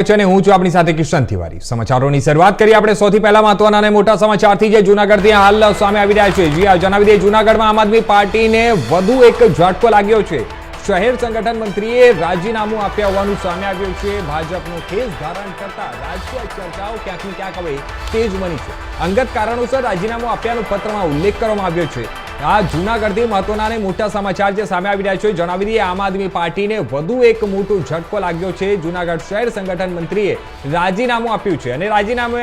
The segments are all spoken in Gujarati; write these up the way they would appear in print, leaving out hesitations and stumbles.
હું છું આપની સાથે કિશન તિવારી। સમાચારોની શરૂઆત કરીએ આપણે સૌથી પહેલા મહત્વના અને મોટા સમાચારથી જે જૂનાગઢથી હાલ સામે આવી રહ્યા છે। જી આ જણાવી દઈએ જૂનાગઢમાં આમ આદમી પાર્ટીને વધુ એક ઝટકો લાગ્યો છે। શહેર સંગઠન મંત્રીએ રાજીનામું આપ્યા હોવાનું સામે આવ્યું છે। ભાજપનો ખેસ ધારણ કરતા રાજકીય ચર્ચાઓ ક્યાંક ને ક્યાંક હવે તેજ બની છે। અંગત કારણોસર રાજીનામું આપ્યાનો પત્રમાં ઉલ્લેખ કરવામાં આવ્યો છે। આ જૂનાગઢથી મહત્વના અને મોટા સમાચાર જે સામે આવી રહ્યા છે જણાવી દઈએ આમ આદમી પાર્ટીને વધુ એક મોટો ઝટકો લાગ્યો છે। જૂનાગઢ શહેર સંગઠન મંત્રીએ રાજીનામું આપ્યું છે અને રાજીનામું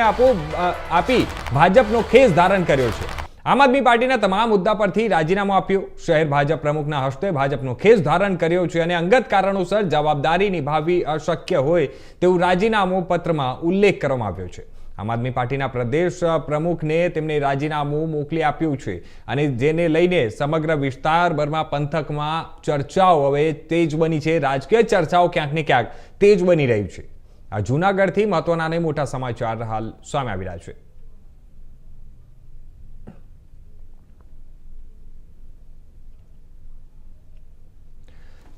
આપી ભાજપનો ખેસ ધારણ કર્યો છે। આમ આદમી પાર્ટીના તમામ મુદ્દા પરથી રાજીનામું આપ્યું। શહેર ભાજપ પ્રમુખના હસ્તે ભાજપનો ખેસ ધારણ કર્યો છે અને અંગત કારણોસર જવાબદારી નિભાવવી અશક્ય હોય તેવું રાજીનામું પત્રમાં ઉલ્લેખ કરવામાં આવ્યો છે। આમ આદમી પાર્ટીના પ્રદેશ પ્રમુખને તેમને રાજીનામું મોકલી આપ્યું છે અને જેને લઈને સમગ્ર વિસ્તારભરમાં પંથકમાં ચર્ચાઓ હવે તેજ બની છે। રાજકીય ચર્ચાઓ ક્યાંક ને ક્યાંક તેજ બની રહી છે। આ જૂનાગઢથી મહત્વના અને મોટા સમાચાર હાલ સામે આવી રહ્યા છે।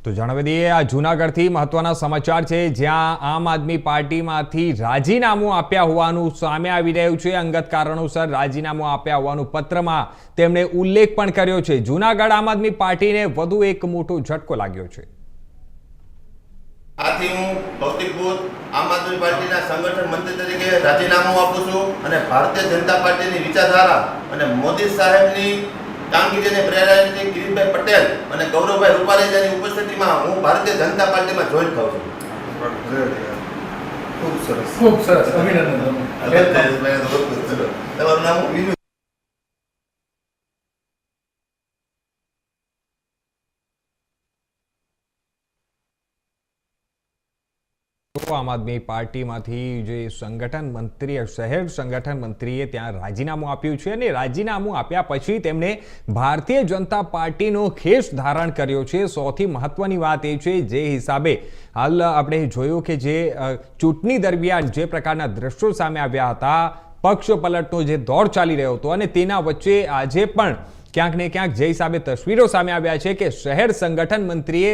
તો જણાવી દઈએ આ જૂનાગઢથી મહત્વના સમાચાર છે જ્યાં આમ આદમી પાર્ટીમાંથી રાજીનામું આપ્યા હોવાનું સામે આવી રહ્યું છે। અંગત કારણોસર રાજીનામું આપ્યા હોવાનું પત્રમાં તેમણે ઉલ્લેખ પણ કર્યો છે। જૂનાગઢ આમ આદમી પાર્ટીને વધુ એક મોટો ઝટકો લાગ્યો છે। આથી હું ભૌતિક બુદ્ધ આમ આદમી પાર્ટીના સંગઠન મંત્રી તરીકે રાજીનામું આપું છું અને ભારતીય જનતા પાર્ટીની વિચારધારા અને મોદી સાહેબની કામગીરીને પ્રેરણાથી કિરીટભાઈ પટેલ અને ગૌરવભાઈ રૂપારેજાની ઉપસ્થિતિમાં હું ભારતીય જનતા પાર્ટીમાં જોઈન થઉં છું। ખૂબ સરસ અભિનંદન। તમારું નામ વિનુ? આમ આદમી પાર્ટીમાંથી જે સંગઠન મંત્રી શહેર સંગઠન મંત્રીએ ત્યાં રાજીનામું આપ્યું છે અને રાજીનામું આપ્યા પછી તેમણે ભારતીય જનતા પાર્ટીનો ખેસ ધારણ કર્યો છે। સૌથી મહત્વની વાત એ છે જે હિસાબે હાલ આપણે જોયું કે જે ચૂંટણી દરમિયાન જે પ્રકારના દ્રશ્યો સામે આવ્યા હતા, પક્ષ પલટનો જે દોર ચાલી રહ્યો હતો અને તેના વચ્ચે આજે પણ ક્યાંક ને ક્યાંક જે હિસાબે તસવીરો સામે આવ્યા છે કે શહેર સંગઠન મંત્રીએ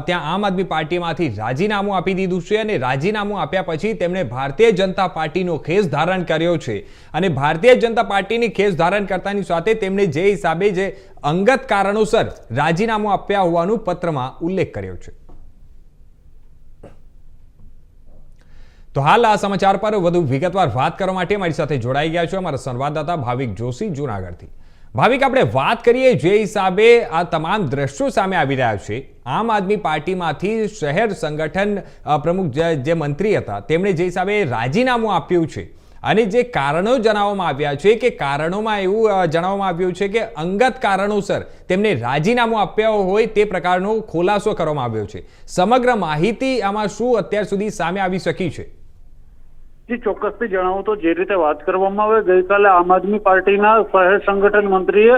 ત્યાં આમ આદમી પાર્ટીમાંથી રાજીનામું આપી દીધું છે અને રાજીનામું આપ્યા પછી તેમણે ભારતીય જનતા પાર્ટીનો ખેસ ધારણ કર્યો છે અને ભારતીય જનતા પાર્ટીની ખેસ ધારણ કરતાની સાથે તેમણે જે હિસાબે જે અંગત કારણોસર રાજીનામું આપ્યા હોવાનું પત્રમાં ઉલ્લેખ કર્યો છે। તો હાલ આ સમાચાર પર વધુ વિગતવાર વાત કરવા માટે અમારી સાથે જોડાઈ ગયા છે અમારા સંવાદદાતા ભાવિક જોશી જૂનાગઢથી। ભાવિક, આપણે વાત કરીએ જે હિસાબે આ તમામ દ્રશ્યો સામે આવી રહ્યા છે, આમ આદમી પાર્ટીમાંથી શહેર સંગઠન પ્રમુખ જે મંત્રી હતા તેમણે જે હિસાબે રાજીનામું આપ્યું છે અને જે કારણો જણાવવામાં આવ્યા છે કે કારણોમાં એવું જણાવવામાં આવ્યું છે કે અંગત કારણોસર તેમને રાજીનામું આપ્યા હોય તે પ્રકારનો ખુલાસો કરવામાં આવ્યો છે। સમગ્ર માહિતી આમાં શું અત્યાર સુધી સામે આવી શકી છે? જી ચોક્કસથી જણાવું તો જે રીતે વાત કરવામાં આવે, ગઈકાલે આમ આદમી પાર્ટીના શહેર સંગઠન મંત્રીએ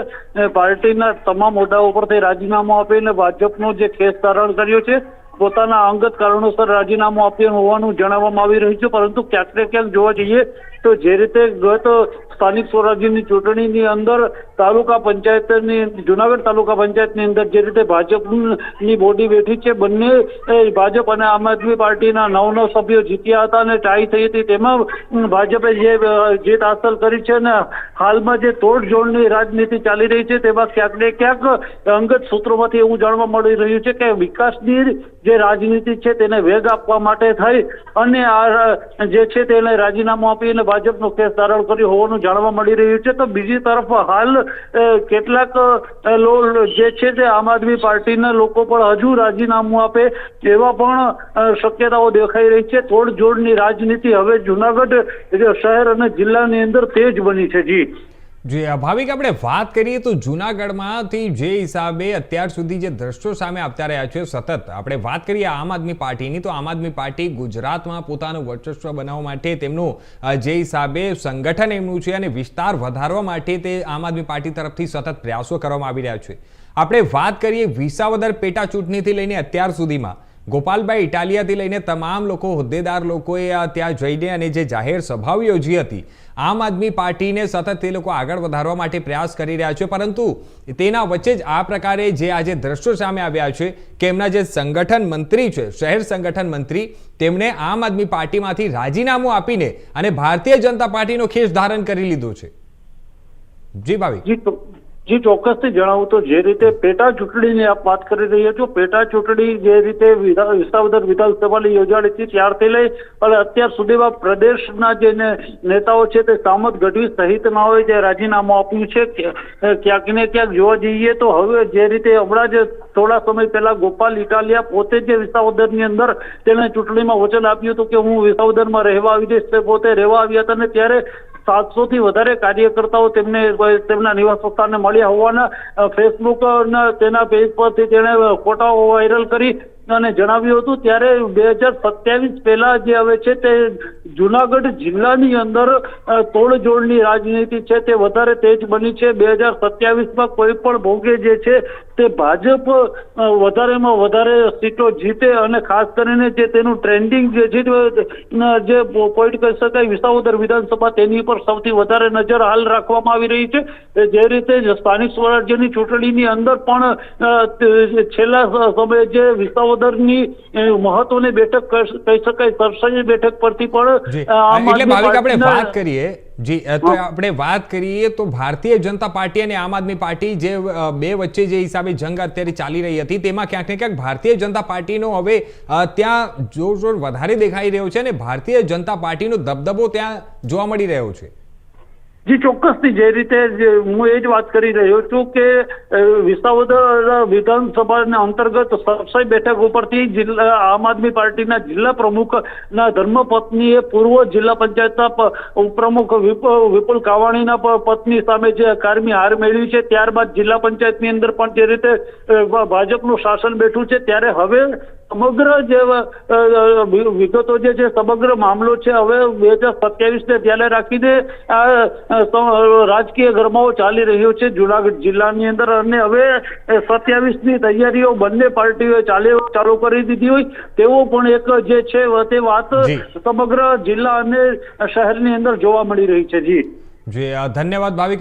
પાર્ટીના તમામ હોદ્દાઓ પરથી રાજીનામું આપીને ભાજપનો જે ખેસ ધારણ કર્યો છે, પોતાના અંગત કારણોસર રાજીનામું આપ્યું હોવાનું જણાવવામાં આવી રહ્યું છે। પરંતુ ક્યાંક ને ક્યાંક જોવા જઈએ તો જે રીતે ગત સ્થાનિક સ્વરાજ્યની ચૂંટણીની અંદર તાલુકા પંચાયતની જૂનાગઢ તાલુકા પંચાયતની અંદર જે રીતે ભાજપની બોડી બેઠી છે, બંને ભાજપ અને આમ આદમી પાર્ટીના 9 સભ્યો જીત્યા હતા અને ટાઈ થઈ હતી, તેમાં ભાજપે જે જીત હાંસલ કરી છે અને હાલમાં જે તોડજોડની રાજનીતિ ચાલી રહી છે તેમાં ક્યાંક ને ક્યાંક અંગત સૂત્રોમાંથી એવું જાણવા મળી રહ્યું છે કે વિકાસની જે રાજનીતિ છે તેને વેગ આપવા માટે થઈ અને આ જે છે તેને રાજીનામું આપીને ભાજપનો ખેસ ધારણ કર્યો હોવાનું જાણવા મળી રહ્યું છે। તો બીજી તરફ હાલ કેટલાક જે છે તે આમ આદમી પાર્ટીના લોકો પણ હજુ રાજીનામું આપે એવા પણ શક્યતાઓ દેખાઈ રહી છે। તોડજોડની રાજનીતિ હવે જૂનાગઢ શહેર અને જિલ્લાની અંદર તેજ બની છે। જી ભાવિક, આપણે વાત કરીએ તો જૂનાગઢમાંથી જે હિસાબે અત્યાર સુધી જે દ્રશ્યો સામે આવતા રહ્યા છે, સતત આપણે વાત કરીએ આમ આદમી પાર્ટીની તો આમ આદમી પાર્ટી ગુજરાતમાં પોતાનું વર્ચસ્વ બનાવવા માટે તેમનું જે હિસાબે સંગઠન એમનું છે અને વિસ્તાર વધારવા માટે તે આમ આદમી પાર્ટી તરફથી સતત પ્રયાસો કરવામાં આવી રહ્યા છે। આપણે વાત કરીએ વિસાવદર પેટા ચૂંટણીથી લઈને અત્યાર સુધીમાં ગોપાલભાઈ ઇટાલિયાથી લઈને તમામ લોકો, હોદ્દેદાર લોકોએ ત્યાં જઈને અને જે જાહેર સભાઓ યોજી હતી, આમ આદમી પાર્ટીને સતત તે લોકો આગળ વધારવા માટે પ્રયાસ કરી રહ્યા છે, પરંતુ તેના વચ્ચે જ આ પ્રકારે જે આજે દ્રશ્યો સામે આવ્યા છે કે એમના જે સંગઠન મંત્રી છે, શહેર સંગઠન મંત્રી, તેમણે આમ આદમી પાર્ટીમાંથી રાજીનામું આપીને અને ભારતીય જનતા પાર્ટીનો ખેસ ધારણ કરી લીધો છે. જી ભાવિક. જી ચોક્કસથી જણાવું તો જે રીતે પેટા ચૂંટણીની આપ વાત કરી રહ્યા છો, પેટા ચૂંટણી જે રીતે વિસાવદર વિધાનસભાની યોજાણી હતી ત્યારથી લઈ અને અત્યાર સુધીમાં પ્રદેશના જે નેતાઓ છે તે સામત ગઢવી સહિતનાઓએ જે રાજીનામું આપ્યું છે, ક્યાંક ને ક્યાંક જોવા જઈએ તો હવે જે રીતે હમણાં જ થોડા સમય પહેલા ગોપાલ ઇટાલિયા પોતે જે વિસાવદરની અંદર તેને ચૂંટણીમાં વચન આપ્યું હતું કે હું વિસાવદરમાં રહેવા આવી જઈશ, તે પોતે રહેવા આવ્યા હતા અને ત્યારે 700 થી વધારે કાર્યકર્તાઓ તેમને તેમના નિવાસ સ્થાને મળ્યા હોવાના ફેસબુક તેના પેજ પરથી તેણે ફોટાઓ વાયરલ કરી અને જણાવ્યું હતું. ત્યારે 2027 પહેલા જે હવે છે તે જુનાગઢ જિલ્લાની અંદર તોડજોડની રાજનીતિ છે તે વધારે તેજ બની છે. 2027માં કોઈ પણ ભોગે જે છે તે ભાજપ વધારેમાં વધારે સીટો જીતે અને ખાસ કરીને જે તેનું ટ્રેન્ડિંગ જે છે જે પોઈન્ટ કહી શકાય વિસાવદર વિધાનસભા તેની પર સૌથી વધારે નજર હાલ રાખવામાં આવી રહી છે. જે રીતે સ્થાનિક સ્વરાજ્યની ચૂંટણીની અંદર પણ છેલ્લા સમયે જે વિસાવદરની મહત્વની બેઠક કહી શકાય સરસાઈ બેઠક પરથી પણ એટલે ભાવિક આપણે વાત કરીએ જી, તો આપણે વાત કરીએ તો ભારતીય જનતા પાર્ટી અને આમ આદમી પાર્ટી જે બે વચ્ચે જે હિસાબે જંગ અત્યારે ચાલી રહી હતી, તેમાં ક્યાંક ને ક્યાંક ભારતીય જનતા પાર્ટીનો હવે ત્યાં જોર વધારે દેખાઈ રહ્યો છે અને ભારતીય જનતા પાર્ટીનો દબદબો ત્યાં જોવા મળી રહ્યો છે. જી ચોક્કસથી જે રીતે હું એ જ વાત કરી રહ્યો છું કે વિસાવદર વિધાનસભાના અંતર્ગત સરસાઈ બેઠક ઉપરથી આમ આદમી પાર્ટીના જિલ્લા પ્રમુખના ધર્મપત્નીએ પૂર્વ જિલ્લા પંચાયતના ઉપપ્રમુખ વિપુલ કાવાણીના પત્ની સામે જે કારમી હાર મેળવી છે, ત્યારબાદ જિલ્લા પંચાયતની અંદર પણ જે રીતે ભાજપનું શાસન બેઠું છે, ત્યારે હવે સમગ્ર જે વિગતો જે છે સમગ્ર મામલો છે હવે 2027ને ધ્યાને રાખીને રાજકીય ગરમાવો ચાલી રહ્યો છે જુનાગઢ જિલ્લાની અંદર અને હવે 27ની તૈયારીઓ બંને પાર્ટીઓએ ચાલુ કરી દીધી હોય તેવો પણ એક જે છે તે વાત સમગ્ર જિલ્લા અને શહેરની અંદર જોવા મળી રહી છે. જી ધન્યવાદ ભાવિક.